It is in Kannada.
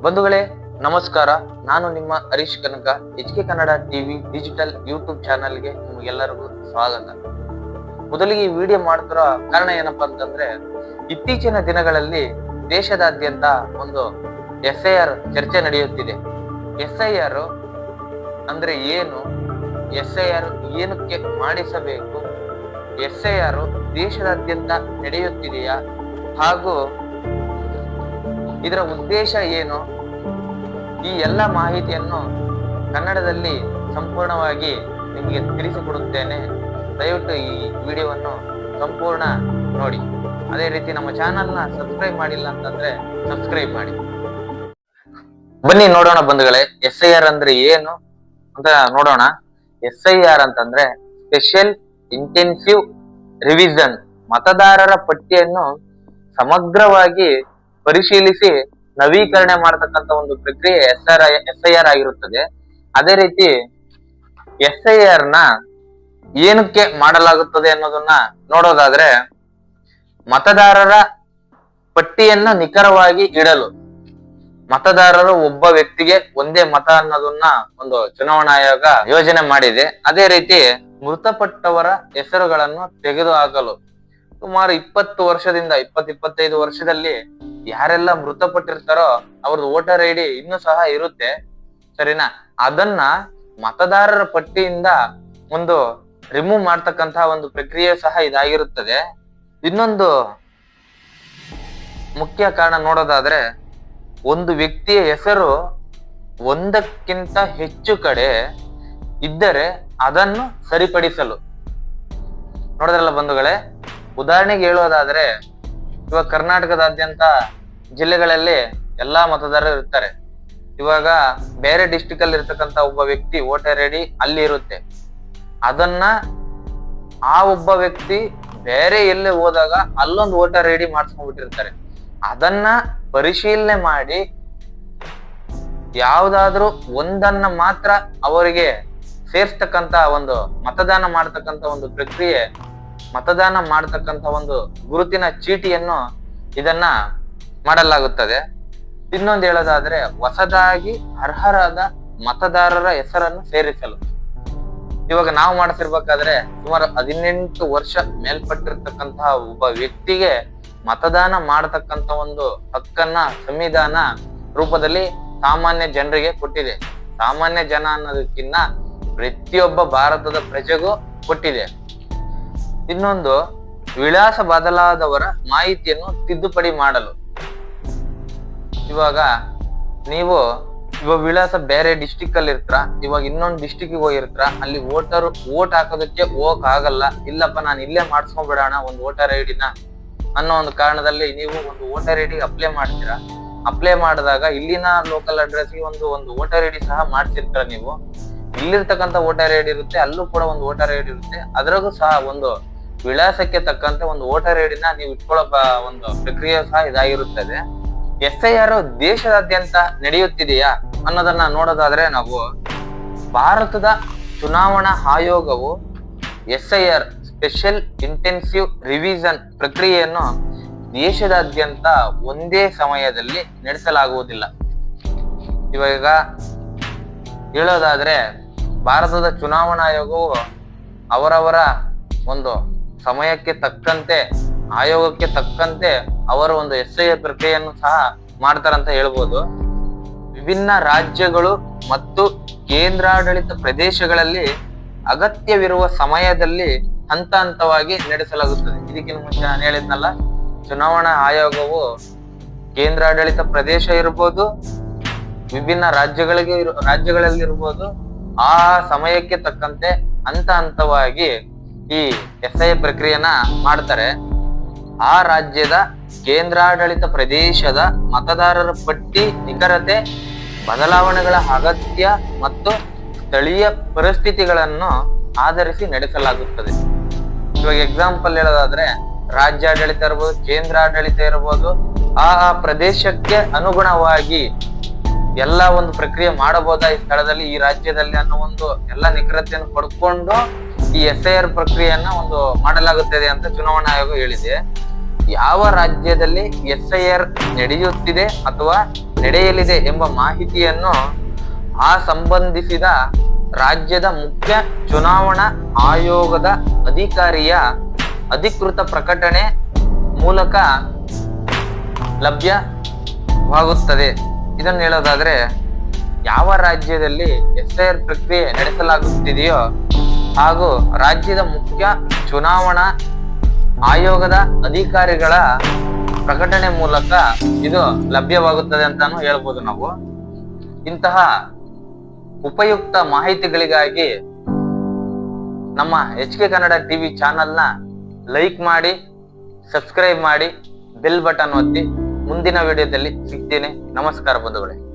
ಬಂಧುಗಳೇ ನಮಸ್ಕಾರ. ನಾನು ನಿಮ್ಮ ಹರೀಶ್ ಕನಕ. HK Kannada TV digital YouTube ಚಾನಲ್ಗೆ ನಿಮಗೆಲ್ಲರಿಗೂ ಸ್ವಾಗತ. ಮೊದಲಿಗೆ ಈ ವಿಡಿಯೋ ಮಾಡ್ತಿರೋ ಕಾರಣ ಏನಪ್ಪಾ ಅಂತಂದ್ರೆ, ಇತ್ತೀಚಿನ ದಿನಗಳಲ್ಲಿ ದೇಶದಾದ್ಯಂತ ಒಂದು SIR ಚರ್ಚೆ ನಡೆಯುತ್ತಿದೆ. SIR ಅಂದ್ರೆ ಏನು, SIR ಏನಕ್ಕೆ ಮಾಡಿಸಬೇಕು, SIR ದೇಶದಾದ್ಯಂತ ನಡೆಯುತ್ತಿದೆಯಾ, ಹಾಗೂ ಇದರ ಉದ್ದೇಶ ಏನು, ಈ ಎಲ್ಲ ಮಾಹಿತಿಯನ್ನು ಕನ್ನಡದಲ್ಲಿ ಸಂಪೂರ್ಣವಾಗಿ ನಿಮಗೆ ತಿಳಿಸಿಕೊಡುತ್ತೇನೆ. ದಯವಿಟ್ಟು ಈ ವಿಡಿಯೋವನ್ನು ಸಂಪೂರ್ಣ ನೋಡಿ. ಅದೇ ರೀತಿ ನಮ್ಮ ಚಾನಲ್ನ ಸಬ್ಸ್ಕ್ರೈಬ್ ಮಾಡಿಲ್ಲ ಅಂತಂದ್ರೆ ಸಬ್ಸ್ಕ್ರೈಬ್ ಮಾಡಿ. ಬನ್ನಿ ನೋಡೋಣ ಬಂಧುಗಳೇ, SIR ಅಂದ್ರೆ ಏನು ಅಂತ ನೋಡೋಣ. SIR ಅಂತಂದ್ರೆ ಸ್ಪೆಷಲ್ ಇಂಟೆನ್ಸಿವ್ ರಿವಿಷನ್. ಮತದಾರರ ಪಟ್ಟಿಯನ್ನು ಸಮಗ್ರವಾಗಿ ಪರಿಶೀಲಿಸಿ ನವೀಕರಣೆ ಮಾಡತಕ್ಕಂತ ಒಂದು ಪ್ರಕ್ರಿಯೆ SIR ಆಗಿರುತ್ತದೆ. ಅದೇ ರೀತಿ SIR ನ ಏನಕ್ಕೆ ಮಾಡಲಾಗುತ್ತದೆ ಅನ್ನೋದನ್ನ ನೋಡೋದಾದ್ರೆ, ಮತದಾರರ ಪಟ್ಟಿಯನ್ನ ನಿಖರವಾಗಿ ಇಡಲು. ಮತದಾರರು ಒಬ್ಬ ವ್ಯಕ್ತಿಗೆ ಒಂದೇ ಮತ ಅನ್ನೋದನ್ನ ಒಂದು ಚುನಾವಣಾ ಆಯೋಗ ಯೋಜನೆ ಮಾಡಿದೆ. ಅದೇ ರೀತಿ ಮೃತಪಟ್ಟವರ ಹೆಸರುಗಳನ್ನು ತೆಗೆದುಹಾಕಲು ಸುಮಾರು 20 ವರ್ಷದಿಂದ 25 ವರ್ಷದಲ್ಲಿ ಯಾರೆಲ್ಲ ಮೃತಪಟ್ಟಿರ್ತಾರೋ ಅವ್ರದ್ದು ವೋಟರ್ ID ಇನ್ನೂ ಸಹ ಇರುತ್ತೆ, ಸರಿನಾ? ಅದನ್ನ ಮತದಾರರ ಪಟ್ಟಿಯಿಂದ ಒಂದು ರಿಮೂವ್ ಮಾಡ್ತಕ್ಕಂತಹ ಒಂದು ಪ್ರಕ್ರಿಯೆ ಸಹ ಇದಾಗಿರುತ್ತದೆ. ಇನ್ನೊಂದು ಮುಖ್ಯ ಕಾರಣ ನೋಡೋದಾದ್ರೆ, ಒಂದು ವ್ಯಕ್ತಿಯ ಹೆಸರು ಒಂದಕ್ಕಿಂತ ಹೆಚ್ಚು ಕಡೆ ಇದ್ದರೆ ಅದನ್ನು ಸರಿಪಡಿಸಲು. ನೋಡಿದ್ರಲ್ಲ ಬಂಧುಗಳೇ, ಉದಾಹರಣೆಗೆ ಹೇಳೋದಾದ್ರೆ, ಇವಾಗ ಕರ್ನಾಟಕದಾದ್ಯಂತ ಜಿಲ್ಲೆಗಳಲ್ಲಿ ಎಲ್ಲಾ ಮತದಾರರು ಇರ್ತಾರೆ. ಇವಾಗ ಬೇರೆ ಡಿಸ್ಟಿಕ್ ಅಲ್ಲಿ ಇರ್ತಕ್ಕಂತ ಒಬ್ಬ ವ್ಯಕ್ತಿ ವೋಟರ್ ID ಅಲ್ಲಿ ಇರುತ್ತೆ. ಅದನ್ನ ಆ ಒಬ್ಬ ವ್ಯಕ್ತಿ ಬೇರೆ ಎಲ್ಲೇ ಹೋದಾಗ ಅಲ್ಲೊಂದು ವೋಟರ್ ID ಮಾಡಿಸ್ಕೊಂಡ್ಬಿಟ್ಟಿರ್ತಾರೆ. ಅದನ್ನ ಪರಿಶೀಲನೆ ಮಾಡಿ ಯಾವ್ದಾದ್ರು ಒಂದನ್ನ ಮಾತ್ರ ಅವರಿಗೆ ಸೇರ್ಸ್ತಕ್ಕಂತ ಒಂದು ಮತದಾನ ಮಾಡ್ತಕ್ಕಂತ ಒಂದು ಪ್ರಕ್ರಿಯೆ, ಮತದಾನ ಮಾಡ್ತಕ್ಕಂತ ಒಂದು ಗುರುತಿನ ಚೀಟಿಯನ್ನು ಇದನ್ನ ಮಾಡಲಾಗುತ್ತದೆ. ಇನ್ನೊಂದು ಹೇಳೋದಾದ್ರೆ, ಹೊಸದಾಗಿ ಅರ್ಹರಾದ ಮತದಾರರ ಹೆಸರನ್ನು ಸೇರಿಸಲು. ಇವಾಗ ನಾವು ಮಾಡಿಸಿರ್ಬೇಕಾದ್ರೆ ಸುಮಾರು 18 ವರ್ಷ ಮೇಲ್ಪಟ್ಟಿರ್ತಕ್ಕಂತಹ ಒಬ್ಬ ವ್ಯಕ್ತಿಗೆ ಮತದಾನ ಮಾಡತಕ್ಕಂತ ಒಂದು ಹಕ್ಕನ್ನ ಸಂವಿಧಾನ ರೂಪದಲ್ಲಿ ಸಾಮಾನ್ಯ ಜನರಿಗೆ ಕೊಟ್ಟಿದೆ. ಸಾಮಾನ್ಯ ಜನ ಅನ್ನೋದಕ್ಕಿಂತ ಪ್ರತಿಯೊಬ್ಬ ಭಾರತದ ಪ್ರಜೆಗೂ ಕೊಟ್ಟಿದೆ. ಇನ್ನೊಂದು, ವಿಳಾಸ ಬದಲಾದವರ ಮಾಹಿತಿಯನ್ನು ತಿದ್ದುಪಡಿ ಮಾಡಲು. ಇವಾಗ ವಿಳಾಸ ಬೇರೆ ಡಿಸ್ಟಿಕ್ ಅಲ್ಲಿ ಇರ್ತಾರ, ಇವಾಗ ಇನ್ನೊಂದು ಡಿಸ್ಟಿಕ್ ಹೋಗಿರ್ತಾರ, ಅಲ್ಲಿ ವೋಟ್ ಹಾಕೋದಕ್ಕೆ ಹೋಗಕ್ ಆಗಲ್ಲ, ಇಲ್ಲಪ್ಪ ನಾನು ಇಲ್ಲೇ ಮಾಡಿಸ್ಕೊಂಡ್ಬಿಡೋಣ ಒಂದು ವೋಟರ್ ID ಅನ್ನೋ ಒಂದು ಕಾರಣದಲ್ಲಿ ನೀವು ಒಂದು ವೋಟರ್ ID ಅಪ್ಲೈ ಮಾಡ್ತೀರಾ. ಅಪ್ಲೈ ಮಾಡಿದಾಗ ಇಲ್ಲಿನ ಲೋಕಲ್ ಅಡ್ರೆಸ್ಗೆ ಒಂದು ವೋಟರ್ ID ಸಹ ಮಾಡ್ತಿರ್ತೀರ. ನೀವು ಇಲ್ಲಿರ್ತಕ್ಕಂಥ ವೋಟರ್ ID ಇರುತ್ತೆ, ಅಲ್ಲೂ ಕೂಡ ಒಂದು ವೋಟರ್ ID ಇರುತ್ತೆ. ಅದ್ರಾಗೂ ಸಹ ಒಂದು ವಿಳಾಸಕ್ಕೆ ತಕ್ಕಂತೆ ಒಂದು ವೋಟರ್ ID ನೀವು ಇಟ್ಕೊಳ್ಳೋ ಒಂದು ಪ್ರಕ್ರಿಯೆ ಸಹ ಇದಾಗಿರುತ್ತದೆ. SIR ದೇಶದಾದ್ಯಂತ ನಡೆಯುತ್ತಿದೆಯಾ ಅನ್ನೋದನ್ನ ನೋಡೋದಾದ್ರೆ, ನಾವು ಭಾರತದ ಚುನಾವಣಾ ಆಯೋಗವು SIR ಸ್ಪೆಷಲ್ ಇಂಟೆನ್ಸಿವ್ ರಿವಿಷನ್ ಪ್ರಕ್ರಿಯೆಯನ್ನು ದೇಶದಾದ್ಯಂತ ಒಂದೇ ಸಮಯದಲ್ಲಿ ನಡೆಸಲಾಗುವುದಿಲ್ಲ. ಇವಾಗ ಹೇಳೋದಾದ್ರೆ, ಭಾರತದ ಚುನಾವಣಾ ಆಯೋಗವು ಅವರವರ ಒಂದು ಸಮಯಕ್ಕೆ ತಕ್ಕಂತೆ, ಆಯೋಗಕ್ಕೆ ತಕ್ಕಂತೆ ಅವರ ಒಂದು SIR ಪ್ರಕ್ರಿಯೆಯನ್ನು ಸಹ ಮಾಡ್ತಾರಂತ ಹೇಳ್ಬೋದು. ವಿಭಿನ್ನ ರಾಜ್ಯಗಳು ಮತ್ತು ಕೇಂದ್ರಾಡಳಿತ ಪ್ರದೇಶಗಳಲ್ಲಿ ಅಗತ್ಯವಿರುವ ಸಮಯದಲ್ಲಿ ಹಂತ ಹಂತವಾಗಿ ನಡೆಸಲಾಗುತ್ತದೆ. ಇದಕ್ಕಿಂತ ಮುಂಚೆ ನಾನು ಹೇಳಿದ್ನಲ್ಲ, ಚುನಾವಣಾ ಆಯೋಗವು ಕೇಂದ್ರಾಡಳಿತ ಪ್ರದೇಶ ಇರ್ಬೋದು, ವಿಭಿನ್ನ ರಾಜ್ಯಗಳಲ್ಲಿರ್ಬೋದು, ಆ ಸಮಯಕ್ಕೆ ತಕ್ಕಂತೆ ಹಂತ ಹಂತವಾಗಿ ಈ SIR ಪ್ರಕ್ರಿಯೆನ ಮಾಡ್ತಾರೆ. ಆ ರಾಜ್ಯದ ಕೇಂದ್ರಾಡಳಿತ ಪ್ರದೇಶದ ಮತದಾರರ ಪಟ್ಟಿ ನಿಖರತೆ, ಬದಲಾವಣೆಗಳ ಅಗತ್ಯ ಮತ್ತು ಸ್ಥಳೀಯ ಪರಿಸ್ಥಿತಿಗಳನ್ನು ಆಧರಿಸಿ ನಡೆಸಲಾಗುತ್ತದೆ. ಇವಾಗ ಎಕ್ಸಾಂಪಲ್ ಹೇಳೋದಾದ್ರೆ, ರಾಜ್ಯಾಡಳಿತ ಇರ್ಬೋದು, ಕೇಂದ್ರಾಡಳಿತ ಇರ್ಬೋದು, ಆ ಪ್ರದೇಶಕ್ಕೆ ಅನುಗುಣವಾಗಿ ಎಲ್ಲ ಒಂದು ಪ್ರಕ್ರಿಯೆ ಮಾಡಬಹುದಾ ಈ ಸ್ಥಳದಲ್ಲಿ, ಈ ರಾಜ್ಯದಲ್ಲಿ ಅನ್ನೋ ಒಂದು ಎಲ್ಲ ನಿಖರತೆಯನ್ನು ಪಡ್ಕೊಂಡು ಈ SIR ಪ್ರಕ್ರಿಯೆಯನ್ನ ಒಂದು ಮಾಡಲಾಗುತ್ತದೆ ಅಂತ ಚುನಾವಣಾ ಆಯೋಗ ಹೇಳಿದೆ. ಯಾವ ರಾಜ್ಯದಲ್ಲಿ SIR ನಡೆಯುತ್ತಿದೆ ಅಥವಾ ನಡೆಯಲಿದೆ ಎಂಬ ಮಾಹಿತಿಯನ್ನು ಆ ಸಂಬಂಧಿಸಿದ ರಾಜ್ಯದ ಮುಖ್ಯ ಚುನಾವಣಾ ಆಯೋಗದ ಅಧಿಕಾರಿಯ ಅಧಿಕೃತ ಪ್ರಕಟಣೆ ಮೂಲಕ ಲಭ್ಯವಾಗುತ್ತದೆ. ಇದನ್ನು ಹೇಳೋದಾದ್ರೆ, ಯಾವ ರಾಜ್ಯದಲ್ಲಿ SIR ಪ್ರಕ್ರಿಯೆ ನಡೆಸಲಾಗುತ್ತಿದೆಯೋ ಹಾಗೂ ರಾಜ್ಯದ ಮುಖ್ಯ ಚುನಾವಣಾ ಆಯೋಗದ ಅಧಿಕಾರಿಗಳ ಪ್ರಕಟಣೆ ಮೂಲಕ ಇದು ಲಭ್ಯವಾಗುತ್ತದೆ ಅಂತಾನು ಹೇಳ್ಬೋದು ನಾವು. ಇಂತಹ ಉಪಯುಕ್ತ ಮಾಹಿತಿಗಳಿಗಾಗಿ ನಮ್ಮ HK ಕನ್ನಡ ಟಿವಿ ಚಾನೆಲ್ನ ಲೈಕ್ ಮಾಡಿ, ಸಬ್ಸ್ಕ್ರೈಬ್ ಮಾಡಿ, ಬೆಲ್ ಬಟನ್ ಒತ್ತಿ. ಮುಂದಿನ ವಿಡಿಯೋದಲ್ಲಿ ಸಿಗ್ತೀನಿ. ನಮಸ್ಕಾರ ಬಂಧುಗಳೇ.